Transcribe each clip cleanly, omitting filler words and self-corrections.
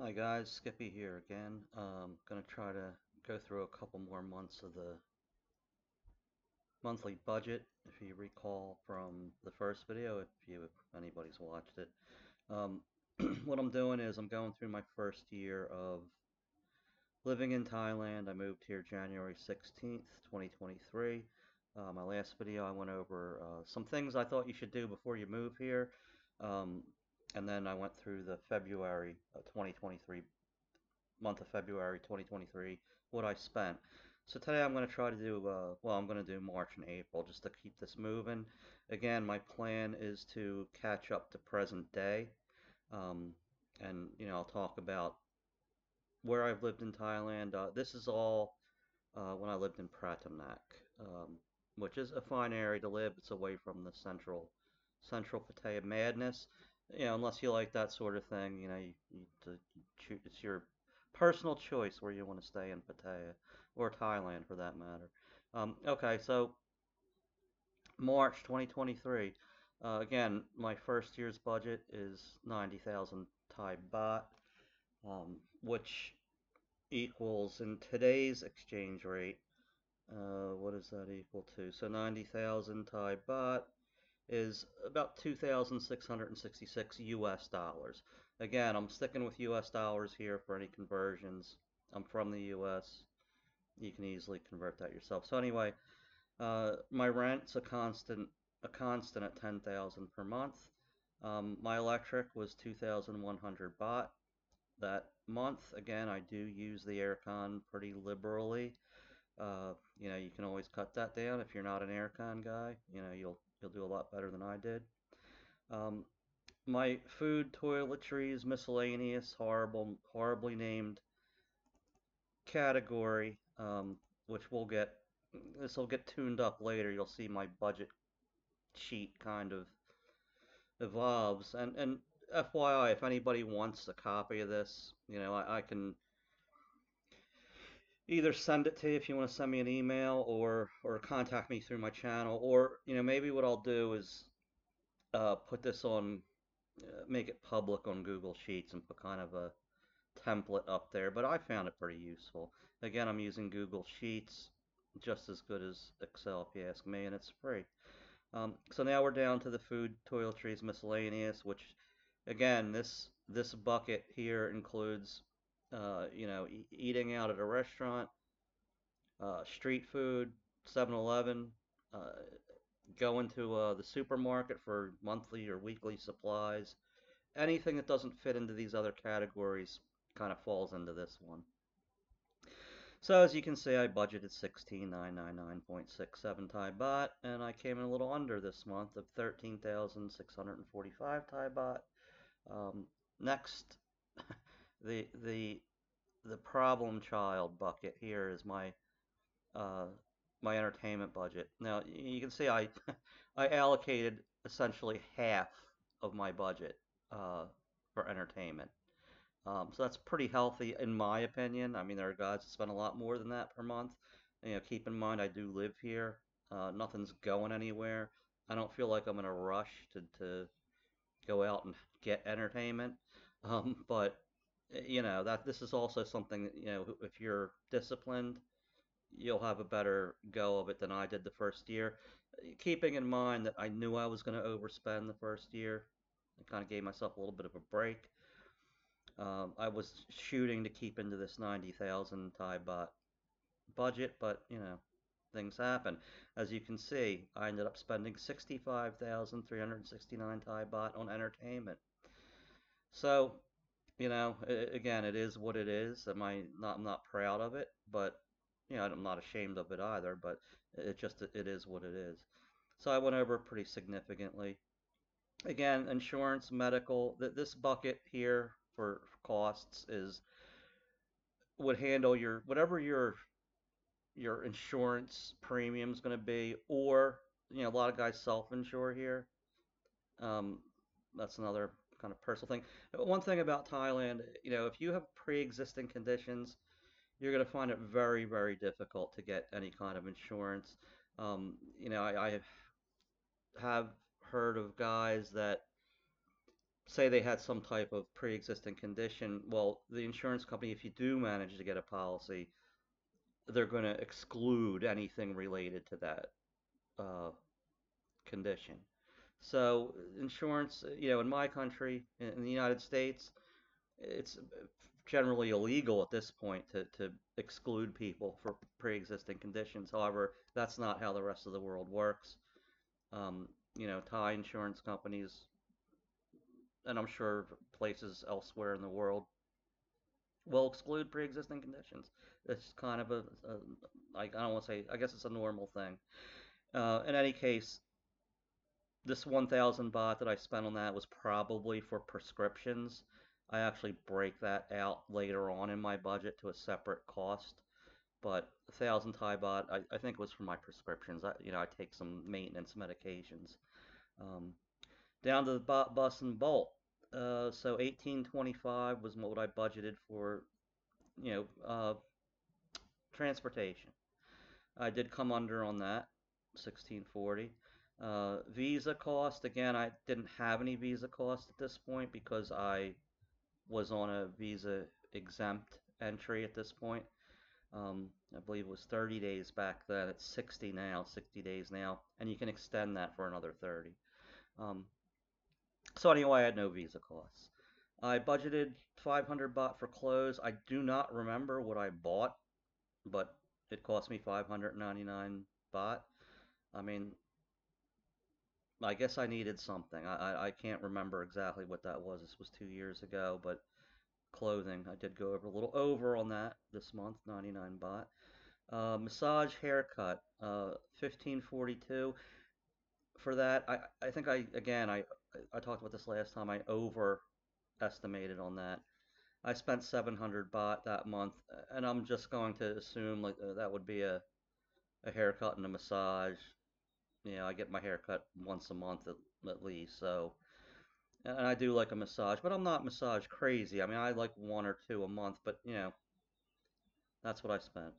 Hi guys, Skippy here again. Gonna try to go through a couple more months of the monthly budget. If you recall from the first video, if anybody's watched it, um, what I'm doing is I'm going through my first year of living in Thailand. I moved here January 16th, 2023. My last video, I went over some things I thought you should do before you move here, um, and then I went through the February 2023 month of February 2023, what I spent. So today I'm going to try to do, I'm going to do March and April just to keep this moving. Again, my plan is to catch up to present day. Um, and, I'll talk about where I've lived in Thailand. This is all when I lived in Pratamnak, which is a fine area to live. It's away from the central Pattaya madness. Unless you like that sort of thing, it's your personal choice where you want to stay in Pattaya or Thailand for that matter. Okay, so March 2023. Again, my first year's budget is 90,000 Thai baht, which equals in today's exchange rate. What does that equal to? So 90,000 Thai baht is about 2,666 US dollars. Again, I'm sticking with US dollars here for any conversions. I'm from the US. You can easily convert that yourself. So anyway, my rent's a constant at 10,000 per month. My electric was 2,100 baht that month. Again, I do use the aircon pretty liberally. You can always cut that down if you're not an aircon guy. You'll do a lot better than I did. Um, my food, toiletries, miscellaneous, horribly named category, which this will get tuned up later. You'll see my budget sheet kind of evolves. And FYI, if anybody wants a copy of this, I can either send it to you if you want to send me an email or contact me through my channel, or maybe what I'll do is put this on, make it public on Google Sheets and put kind of a template up there. But I found it pretty useful. Again, I'm using Google Sheets, just as good as Excel if you ask me, and it's free. So now we're down to the food, toiletries, miscellaneous, which again, this bucket here includes, eating out at a restaurant, street food, 7-Eleven, uh, going to the supermarket for monthly or weekly supplies. Anything that doesn't fit into these other categories kind of falls into this one. So as you can see, I budgeted 16,999.67 Thai baht, and I came in a little under this month of 13,645 Thai baht. Next, the the the problem child bucket here is uh, my entertainment budget. Now you can see I I allocated essentially half of my budget uh, for entertainment. So that's pretty healthy in my opinion. I mean, there are guys that spend a lot more than that per month. Keep in mind I do live here. Nothing's going anywhere. I don't feel like I'm in a rush to go out and get entertainment. But that this is also something that, if you're disciplined, you'll have a better go of it than I did the first year. Keeping in mind that I knew I was going to overspend the first year, I kind of gave myself a little bit of a break. I was shooting to keep into this 90,000 Thai baht budget, but things happen. As you can see, I ended up spending 65,369 Thai baht on entertainment. So, again, it is what it is. I'm not proud of it, but I'm not ashamed of it either, but it is what it is. So I went over pretty significantly. Again, insurance, medical, this bucket here for costs is would handle whatever your insurance premium is going to be, or a lot of guys self-insure here. Um, that's another kind of personal thing. One thing about Thailand, if you have pre-existing conditions, you're going to find it very, very difficult to get any kind of insurance. I have heard of guys that say they had some type of pre-existing condition. Well, the insurance company, if you do manage to get a policy, they're going to exclude anything related to that uh, condition. So insurance, in my country, in the United States, it's generally illegal at this point to exclude people for pre-existing conditions. However, that's not how the rest of the world works. Um, Thai insurance companies, and I'm sure places elsewhere in the world, will exclude pre-existing conditions. It's kind of I don't want to say, I guess it's a normal thing. In any case, this 1,000 baht that I spent on that was probably for prescriptions. I actually break that out later on in my budget to a separate cost. But 1,000 Thai baht, I think it was for my prescriptions. I take some maintenance medications. Um, Down to the bus and bolt. So 1825 was what I budgeted for, you know, uh, transportation. I did come under on that, 1640. Visa cost, again, I didn't have any visa cost at this point because I was on a visa exempt entry at this point. I believe it was 30 days back then. It's 60 now, 60 days now, and you can extend that for another 30. Um, so anyway, I had no visa costs. I budgeted 500 baht for clothes. I do not remember what I bought, but it cost me 599 baht. I mean, I guess I needed something. I can't remember exactly what that was. This was 2 years ago, but clothing, I did go over a little over on that this month, 99 baht. Massage haircut, 1542. For that, I think I talked about this last time. I overestimated on that. I spent 700 baht that month, and I'm just going to assume like that would be a haircut and a massage. I get my haircut once a month at least, so and I do like a massage, but I'm not massage crazy. I mean, I like one or two a month, but that's what I spent.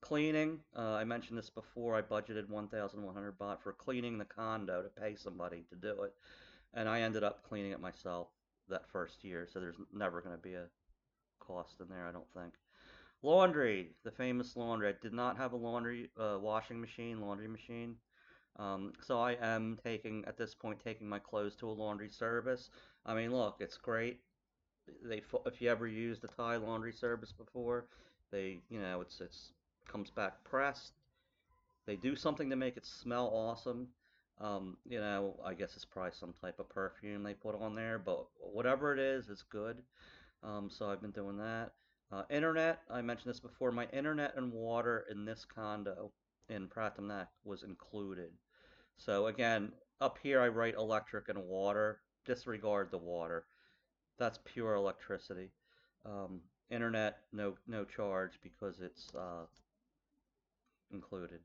Cleaning, I mentioned this before. I budgeted 1,100 baht for cleaning the condo to pay somebody to do it, and I ended up cleaning it myself that first year. So there's never going to be a cost in there, I don't think. Laundry, the famous laundry. I did not have a washing machine, laundry machine. So I am at this point, taking my clothes to a laundry service. I mean, look, it's great. If you ever used a Thai laundry service before, it's comes back pressed. They do something to make it smell awesome. I guess it's probably some type of perfume they put on there, but whatever it is, it's good. So I've been doing that. Internet, I mentioned this before. My internet and water in this condo in Pratamnak was included. So again, up here I write electric and water. Disregard the water. That's pure electricity. Um, Internet, no charge because it's included.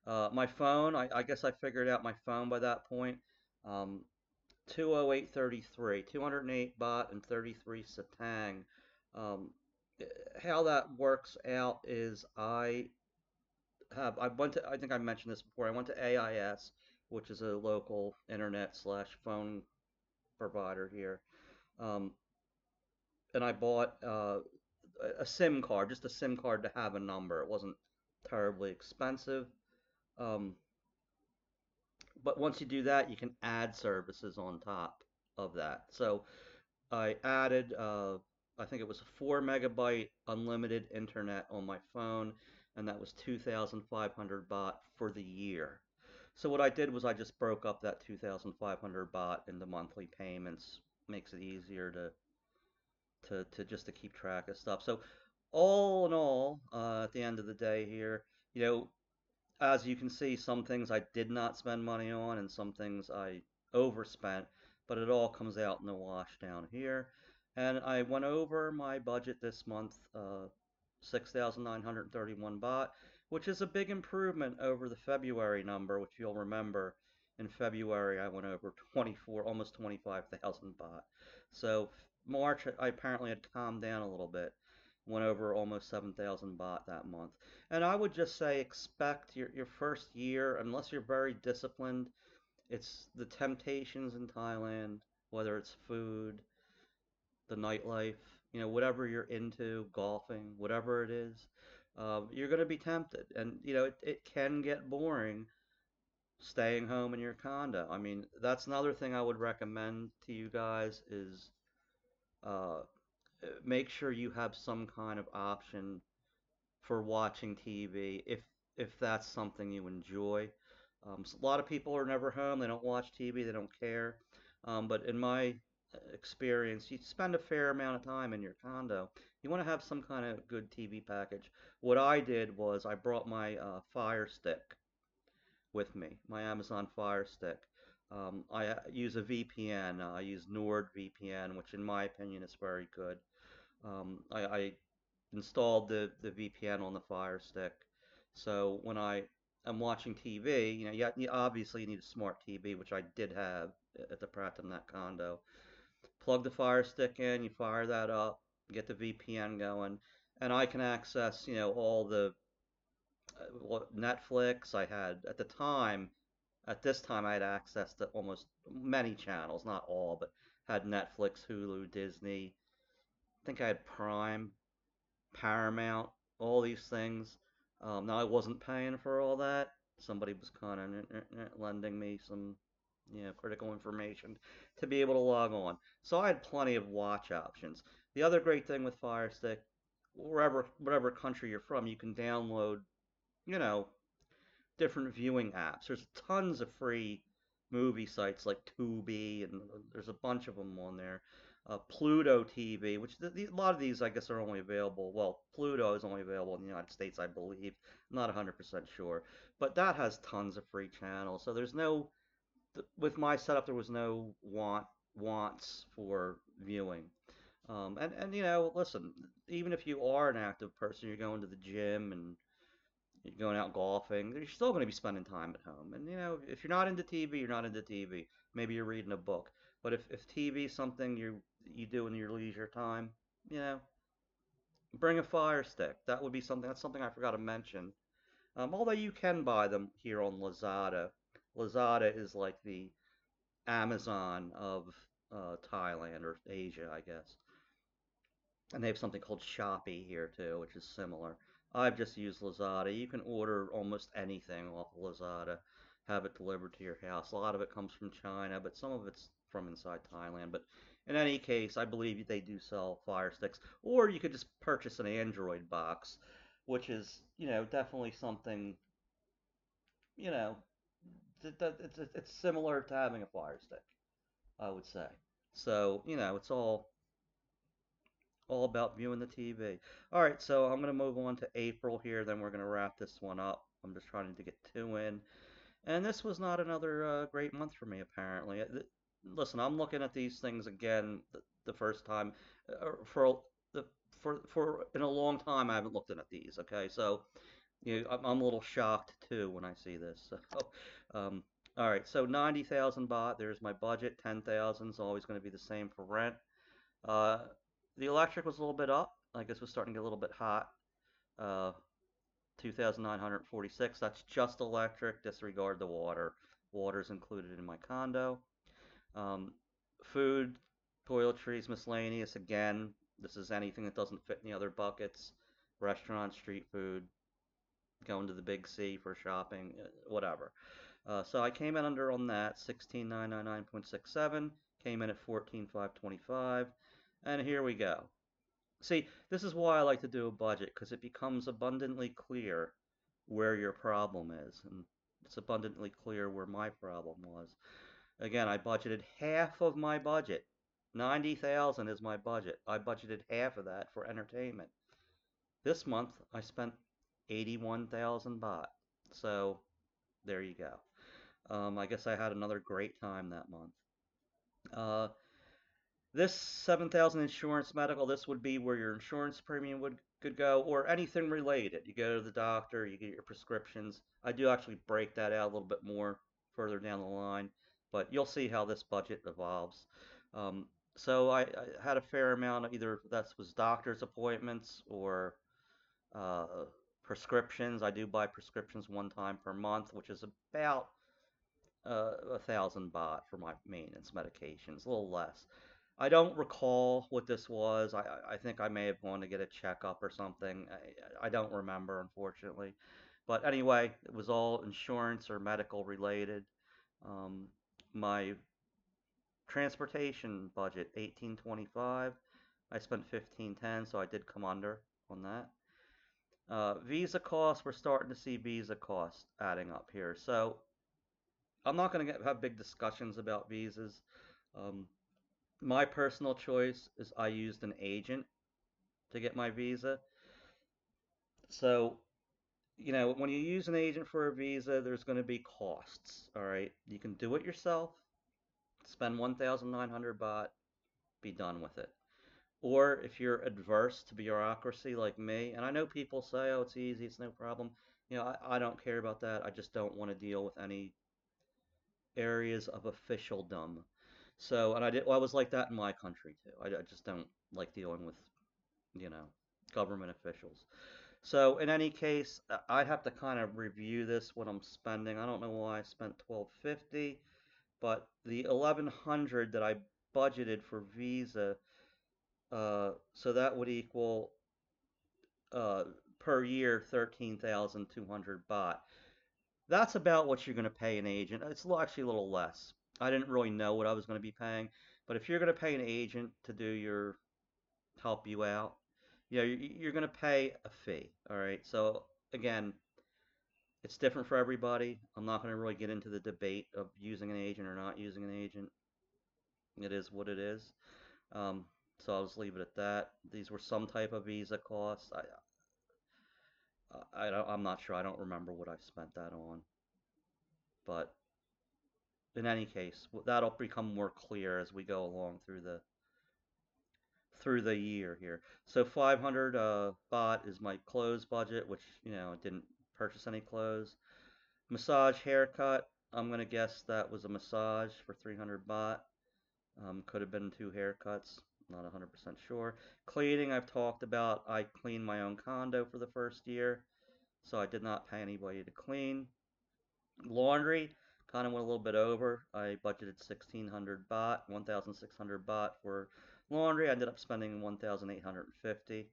My phone, I guess I figured out my phone by that point. Um, 208.33, 208 baht and 33 satang. Um, how that works out is I went to, I think I mentioned this before. I went to AIS, which is a local internet slash phone provider here. Um, and I bought a SIM card, just a SIM card to have a number. It wasn't terribly expensive. Um, but once you do that, you can add services on top of that. So I added, I think it was a 4 megabyte unlimited internet on my phone, and that was 2,500 baht for the year. So what I did was I just broke up that 2,500 baht into monthly payments. Makes it easier to just to keep track of stuff. So all in all, at the end of the day here, you know, as you can see, some things I did not spend money on and some things I overspent, but it all comes out in the wash down here. And I went over my budget this month, 6,931 baht, which is a big improvement over the February number, which you'll remember in February I went over 24, almost 25,000 baht. So March I apparently had calmed down a little bit, went over almost 7,000 baht that month. And I would just say expect your first year, unless you're very disciplined, it's the temptations in Thailand whether it's food, the nightlife, whatever you're into, golfing, whatever it is, you're going to be tempted. And, it can get boring staying home in your condo. I mean, that's another thing I would recommend to you guys is uh, make sure you have some kind of option for watching TV if that's something you enjoy. So a lot of people are never home. They don't watch TV. They don't care. But in my experience, you spend a fair amount of time in your condo. You want to have some kind of good TV package. What I did was I brought my Fire Stick with me, my Amazon Fire Stick. I use a VPN. I use NordVPN, which in my opinion is very good. I installed the VPN on the Fire Stick. So when I am watching TV, obviously you need a smart TV, which I did have at the Pratham Net condo. Plug the Fire Stick in, you fire that up, get the VPN going, and I can access, all the Netflix. I had at the time, at this time, I had access to almost many channels, not all, but had Netflix, Hulu, Disney. I think I had Prime, Paramount, all these things. Now I wasn't paying for all that. Somebody was kind of lending me some, critical information to be able to log on. So I had plenty of watch options. The other great thing with Fire Stick, whatever country you're from, you can download, you know, different viewing apps. There's tons of free movie sites like Tubi, and there's a bunch of them on there. Pluto TV, which a lot of these I guess are only available. Well, Pluto is only available in the United States, I believe. I'm not 100% sure, but that has tons of free channels. So there's no, with my setup, there was no wants for viewing. And listen, even if you are an active person, you're going to the gym and you're going out golfing, you're still going to be spending time at home. And if you're not into TV, you're not into TV. Maybe you're reading a book. But if TV is something you do in your leisure time, you know, bring a Fire Stick. That would be something. That's something I forgot to mention. Although you can buy them here on Lazada. Lazada is like the Amazon of Thailand or Asia, I guess. And they have something called Shopee here too, which is similar. I've just used Lazada. You can order almost anything off of Lazada, have it delivered to your house. A lot of it comes from China, but some of it's from inside Thailand. But in any case, I believe they do sell Fire Sticks. Or you could just purchase an Android box, which is, definitely something, you know, it's similar to having a Fire Stick, I would say. So, it's all about viewing the TV. All right, so I'm going to move on to April here, then we're going to wrap this one up. I'm just trying to get two in. And this was not another great month for me, apparently. Listen, I'm looking at these things again the first time for the for in a long time. I haven't looked at these. Okay, so I'm a little shocked too when I see this. So, all right, so 90,000 baht. There's my budget. 10,000 is always going to be the same for rent. Uh, the electric was a little bit up. I guess it was starting to get a little bit hot. 2,946. That's just electric. Disregard the water. Water's included in my condo. Um, Food, toiletries, miscellaneous. Again, this is anything that doesn't fit in the other buckets. Restaurant, street food, going to the big C for shopping, whatever. So I came in under on that, 16,999.67. Came in at 14,525. And here we go. See, this is why I like to do a budget, because it becomes abundantly clear where your problem is. And it's abundantly clear where my problem was. Again, I budgeted half of my budget. 90,000 is my budget. I budgeted half of that for entertainment. This month, I spent 81,000 baht. So, there you go. I guess I had another great time that month. Uh, This 7,000 insurance medical, this would be where your insurance premium would could go, or anything related. You go to the doctor, you get your prescriptions. I do actually break that out a little bit more further down the line, but you'll see how this budget evolves. So I had a fair amount of either that was doctor's appointments or uh, prescriptions. I do buy prescriptions one time per month, which is about 1,000 baht for my maintenance medications, a little less. I don't recall what this was. I think I may have gone to get a checkup or something. I don't remember, unfortunately. But anyway, it was all insurance or medical related. Um, my transportation budget, 1825. I spent 1510, so I did come under on that. Visa costs, we're starting to see visa costs adding up here. So I'm not going to have big discussions about visas. Um, my personal choice is I used an agent to get my visa. So, when you use an agent for a visa, there's going to be costs. All right. You can do it yourself, spend 1,900 baht, be done with it. Or if you're adverse to bureaucracy like me, and I know people say, oh, it's easy, it's no problem. I don't care about that. I just don't want to deal with any areas of officialdom. So, and I was like that in my country too. I just don't like dealing with, you know, government officials. So, in any case, I'd have to kind of review this when I'm spending. I don't know why I spent 1250, but the 1100 that I budgeted for Visa, so that would equal uh, per year 13,200 baht. That's about what you're going to pay an agent. It's actually a little less. I didn't really know what I was going to be paying, but if you're going to pay an agent to do your help you out, you're going to pay a fee. All right. So again, it's different for everybody. I'm not going to really get into the debate of using an agent or not using an agent. It is what it is. Um, so I'll just leave it at that. These were some type of visa costs. I'm not sure. I don't remember what I spent that on, but in any case, that'll become more clear as we go along through the year here. So 500 baht is my clothes budget, which I didn't purchase any clothes. Massage haircut. I'm gonna guess that was a massage for 300 baht. Could have been two haircuts. Not 100% sure. Cleaning, I've talked about. I cleaned my own condo for the first year, so I did not pay anybody to clean. Laundry kind of went a little bit over. I budgeted 1,600 baht, 1,600 baht for laundry. I ended up spending 1,850.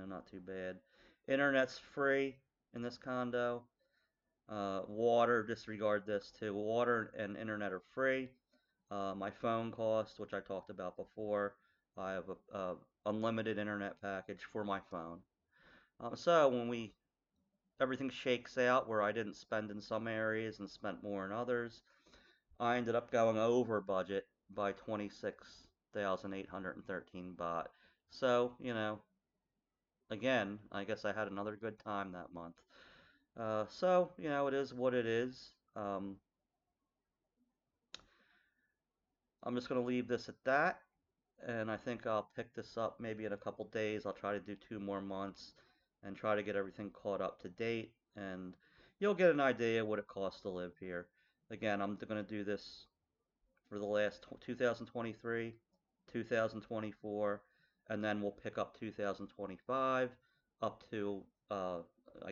Not too bad. Internet's free in this condo. Water, disregard this too. Water and internet are free. My phone cost, which I talked about before, I have a unlimited internet package for my phone. So when everything shakes out where I didn't spend in some areas and spent more in others, I ended up going over budget by 26,813 baht. So, again, I guess I had another good time that month. So, it is what it is. I'm just going to leave this at that. And I think I'll pick this up maybe in a couple days. I'll try to do 2 more months and try to get everything caught up to date. And you'll get an idea what it costs to live here. Again, I'm going to do this for the last 2023, 2024, and then we'll pick up 2025 up to, I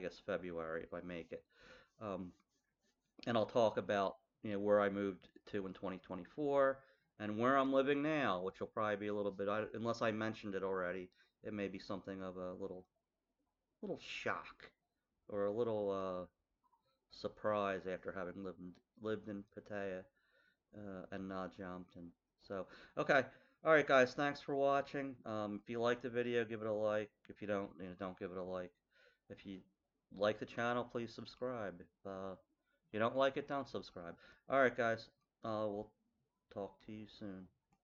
guess, February if I make it. Um, and I'll talk about where I moved to in 2024 and where I'm living now, which will probably be a little bit, unless I mentioned it already, it may be something of a little shock or a little surprise after having lived in Pattaya and not jumped. And so, okay, all right, guys, thanks for watching. If you like the video, give it a like. If you don't, don't give it a like. If you like the channel, please subscribe. If you don't like it, don't subscribe. All right, guys, we'll talk to you soon.